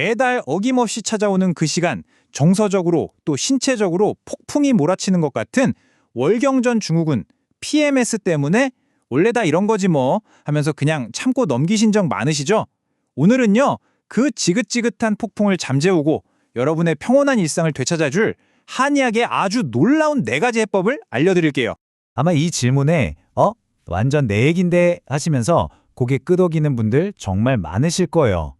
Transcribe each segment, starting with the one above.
매달 어김없이 찾아오는 그 시간, 정서적으로 또 신체적으로 폭풍이 몰아치는 것 같은 월경전 증후군, PMS 때문에 원래 다 이런 거지 뭐 하면서 그냥 참고 넘기신 적 많으시죠? 오늘은요, 그 지긋지긋한 폭풍을 잠재우고 여러분의 평온한 일상을 되찾아줄 한의학의 아주 놀라운 4가지 해법을 알려드릴게요. 아마 이 질문에 완전 내 얘긴데 하시면서 고개 끄덕이는 분들 정말 많으실 거예요.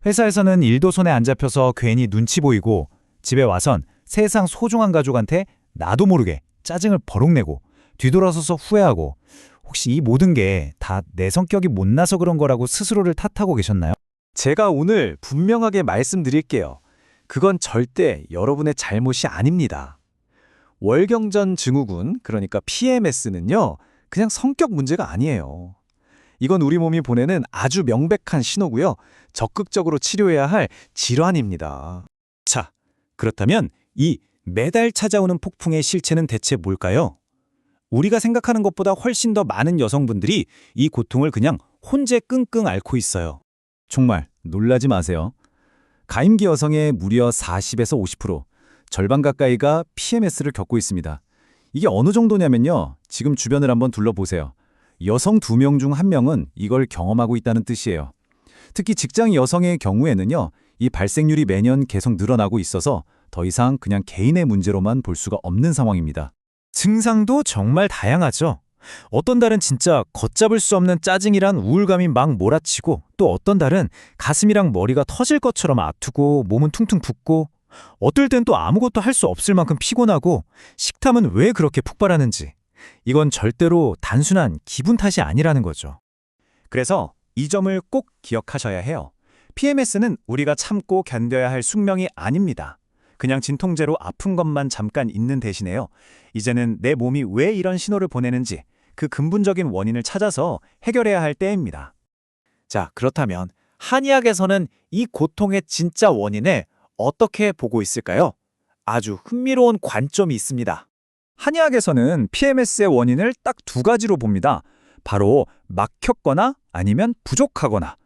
회사에서는 일도 손에 안 잡혀서 괜히 눈치 보이고 집에 와선 세상 소중한 가족한테 나도 모르게 짜증을 버럭 내고 뒤돌아서서 후회하고 혹시 이 모든 게 다 내 성격이 못나서 그런 거라고 스스로를 탓하고 계셨나요? 제가 오늘 분명하게 말씀드릴게요. 그건 절대 여러분의 잘못이 아닙니다. 월경전 증후군, 그러니까 PMS는요, 그냥 성격 문제가 아니에요. 이건 우리 몸이 보내는 아주 명백한 신호고요. 적극적으로 치료해야 할 질환입니다. 자, 그렇다면 이 매달 찾아오는 폭풍의 실체는 대체 뭘까요? 우리가 생각하는 것보다 훨씬 더 많은 여성분들이 이 고통을 그냥 혼재 끙끙 앓고 있어요. 정말 놀라지 마세요. 가임기 여성의 무려 40에서 50%, 절반 가까이가 PMS를 겪고 있습니다. 이게 어느 정도냐면요. 지금 주변을 한번 둘러보세요. 여성 2명 중 1명은 이걸 경험하고 있다는 뜻이에요. 특히 직장 여성의 경우에는요. 이 발생률이 매년 계속 늘어나고 있어서 더 이상 그냥 개인의 문제로만 볼 수가 없는 상황입니다. 증상도 정말 다양하죠. 어떤 달은 진짜 걷잡을 수 없는 짜증이란 우울감이 막 몰아치고 또 어떤 달은 가슴이랑 머리가 터질 것처럼 아프고 몸은 퉁퉁 붓고 어떨 땐 또 아무것도 할 수 없을 만큼 피곤하고 식탐은 왜 그렇게 폭발하는지 이건 절대로 단순한 기분 탓이 아니라는 거죠. 그래서 이 점을 꼭 기억하셔야 해요. PMS는 우리가 참고 견뎌야 할 숙명이 아닙니다. 그냥 진통제로 아픈 것만 잠깐 있는 대신에요. 이제는 내 몸이 왜 이런 신호를 보내는지 그 근본적인 원인을 찾아서 해결해야 할 때입니다. 자, 그렇다면 한의학에서는 이 고통의 진짜 원인을 어떻게 보고 있을까요? 아주 흥미로운 관점이 있습니다. 한의학에서는 PMS의 원인을 딱 2가지로 봅니다. 바로 막혔거나 아니면 부족하거나.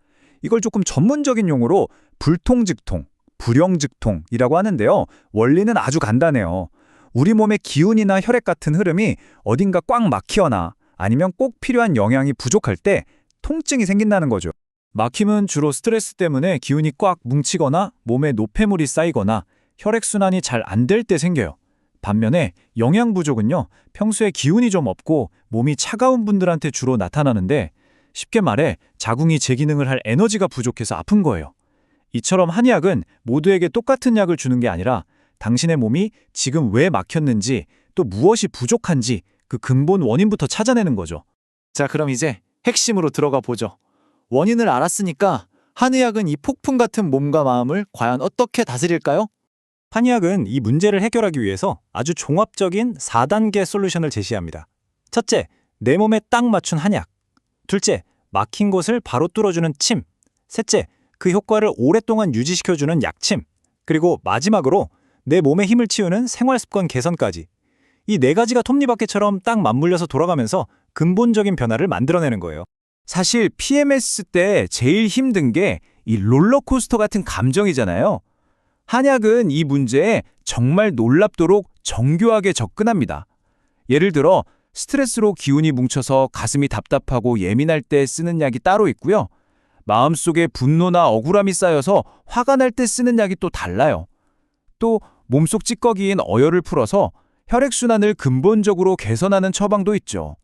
이걸 조금 전문적인 용어로 불통즉통, 불영즉통이라고 하는데요. 원리는 아주 간단해요. 우리 몸의 기운이나 혈액 같은 흐름이 어딘가 꽉 막히거나 아니면 꼭 필요한 영양이 부족할 때 통증이 생긴다는 거죠. 막힘은 주로 스트레스 때문에 기운이 꽉 뭉치거나 몸에 노폐물이 쌓이거나 혈액순환이 잘 안 될 때 생겨요. 반면에 영양 부족은요, 평소에 기운이 좀 없고 몸이 차가운 분들한테 주로 나타나는데 쉽게 말해 자궁이 제 기능을 할 에너지가 부족해서 아픈 거예요. 이처럼 한의학은 모두에게 똑같은 약을 주는 게 아니라 당신의 몸이 지금 왜 막혔는지 또 무엇이 부족한지 그 근본 원인부터 찾아내는 거죠. 자, 그럼 이제 핵심으로 들어가 보죠. 원인을 알았으니까 한의학은 이 폭풍 같은 몸과 마음을 과연 어떻게 다스릴까요? 한의학은 이 문제를 해결하기 위해서 아주 종합적인 4단계 솔루션을 제시합니다. 첫째, 내 몸에 딱 맞춘 한약. 둘째, 막힌 곳을 바로 뚫어주는 침. 셋째, 그 효과를 오랫동안 유지시켜주는 약침. 그리고 마지막으로 내 몸의 힘을 치우는 생활습관 개선까지. 이 4가지가 톱니바퀴처럼 딱 맞물려서 돌아가면서 근본적인 변화를 만들어내는 거예요. 사실 PMS 때 제일 힘든 게 이 롤러코스터 같은 감정이잖아요. 한약은 이 문제에 정말 놀랍도록 정교하게 접근합니다. 예를 들어 스트레스로 기운이 뭉쳐서 가슴이 답답하고 예민할 때 쓰는 약이 따로 있고요. 마음속에 분노나 억울함이 쌓여서 화가 날 때 쓰는 약이 또 달라요. 또 몸속 찌꺼기인 어혈을 풀어서 혈액순환을 근본적으로 개선하는 처방도 있죠.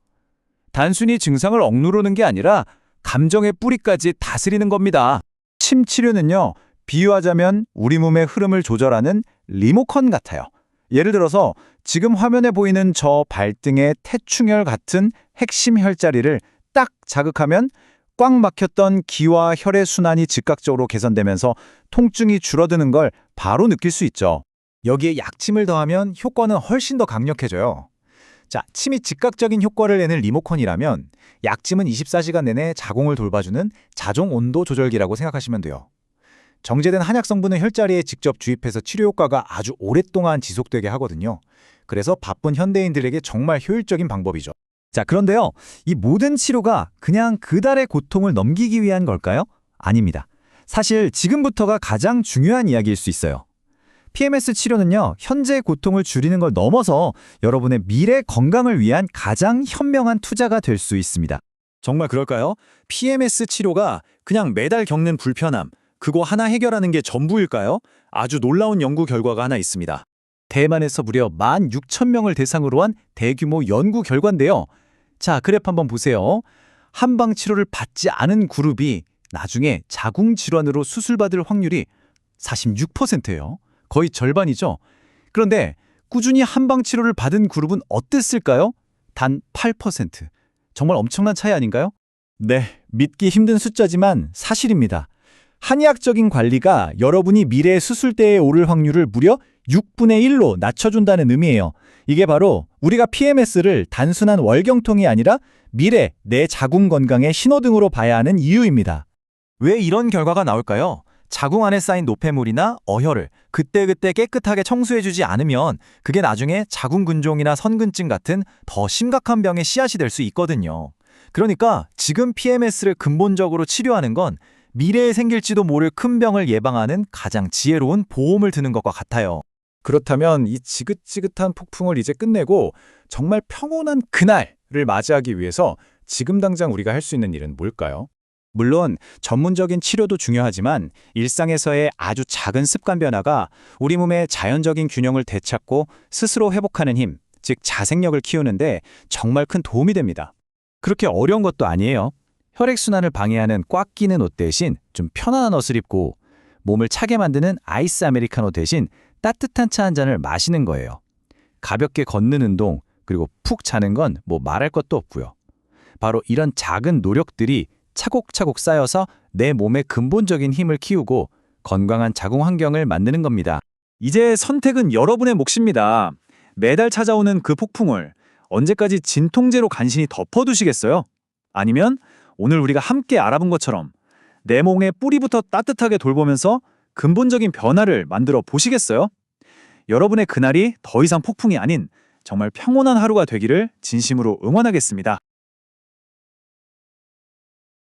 단순히 증상을 억누르는 게 아니라 감정의 뿌리까지 다스리는 겁니다. 침 치료는요, 비유하자면 우리 몸의 흐름을 조절하는 리모컨 같아요. 예를 들어서 지금 화면에 보이는 저 발등의 태충혈 같은 핵심 혈자리를 딱 자극하면 꽉 막혔던 기와 혈의 순환이 즉각적으로 개선되면서 통증이 줄어드는 걸 바로 느낄 수 있죠. 여기에 약침을 더하면 효과는 훨씬 더 강력해져요. 자, 침이 즉각적인 효과를 내는 리모컨이라면 약침은 24시간 내내 자궁을 돌봐주는 자동 온도 조절기라고 생각하시면 돼요. 정제된 한약 성분을 혈자리에 직접 주입해서 치료 효과가 아주 오랫동안 지속되게 하거든요. 그래서 바쁜 현대인들에게 정말 효율적인 방법이죠. 자, 그런데요. 이 모든 치료가 그냥 그달의 고통을 넘기기 위한 걸까요? 아닙니다. 사실 지금부터가 가장 중요한 이야기일 수 있어요. PMS 치료는요, 현재 고통을 줄이는 걸 넘어서 여러분의 미래 건강을 위한 가장 현명한 투자가 될 수 있습니다. 정말 그럴까요? PMS 치료가 그냥 매달 겪는 불편함, 그거 하나 해결하는 게 전부일까요? 아주 놀라운 연구 결과가 하나 있습니다. 대만에서 무려 16,000명을 대상으로 한 대규모 연구 결과인데요. 자, 그래프 한번 보세요. 한방 치료를 받지 않은 그룹이 나중에 자궁 질환으로 수술받을 확률이 46%예요. 거의 절반이죠. 그런데 꾸준히 한방 치료를 받은 그룹은 어땠을까요? 단 8%. 정말 엄청난 차이 아닌가요? 네, 믿기 힘든 숫자지만 사실입니다. 한의학적인 관리가 여러분이 미래의 수술대에 오를 확률을 무려 6분의 1로 낮춰준다는 의미예요. 이게 바로 우리가 PMS를 단순한 월경통이 아니라 미래 내 자궁 건강의 신호등으로 봐야 하는 이유입니다. 왜 이런 결과가 나올까요? 자궁 안에 쌓인 노폐물이나 어혈을 그때그때 깨끗하게 청소해주지 않으면 그게 나중에 자궁근종이나 선근증 같은 더 심각한 병의 씨앗이 될 수 있거든요. 그러니까 지금 PMS를 근본적으로 치료하는 건 미래에 생길지도 모를 큰 병을 예방하는 가장 지혜로운 보험을 드는 것과 같아요. 그렇다면 이 지긋지긋한 폭풍을 이제 끝내고 정말 평온한 그날을 맞이하기 위해서 지금 당장 우리가 할 수 있는 일은 뭘까요? 물론 전문적인 치료도 중요하지만 일상에서의 아주 작은 습관 변화가 우리 몸의 자연적인 균형을 되찾고 스스로 회복하는 힘, 즉 자생력을 키우는데 정말 큰 도움이 됩니다. 그렇게 어려운 것도 아니에요. 혈액순환을 방해하는 꽉 끼는 옷 대신 좀 편안한 옷을 입고 몸을 차게 만드는 아이스 아메리카노 대신 따뜻한 차 한 잔을 마시는 거예요. 가볍게 걷는 운동, 그리고 푹 자는 건 뭐 말할 것도 없고요. 바로 이런 작은 노력들이 차곡차곡 쌓여서 내 몸의 근본적인 힘을 키우고 건강한 자궁 환경을 만드는 겁니다. 이제 선택은 여러분의 몫입니다. 매달 찾아오는 그 폭풍을 언제까지 진통제로 간신히 덮어두시겠어요? 아니면 오늘 우리가 함께 알아본 것처럼 내 몸의 뿌리부터 따뜻하게 돌보면서 근본적인 변화를 만들어 보시겠어요? 여러분의 그날이 더 이상 폭풍이 아닌 정말 평온한 하루가 되기를 진심으로 응원하겠습니다.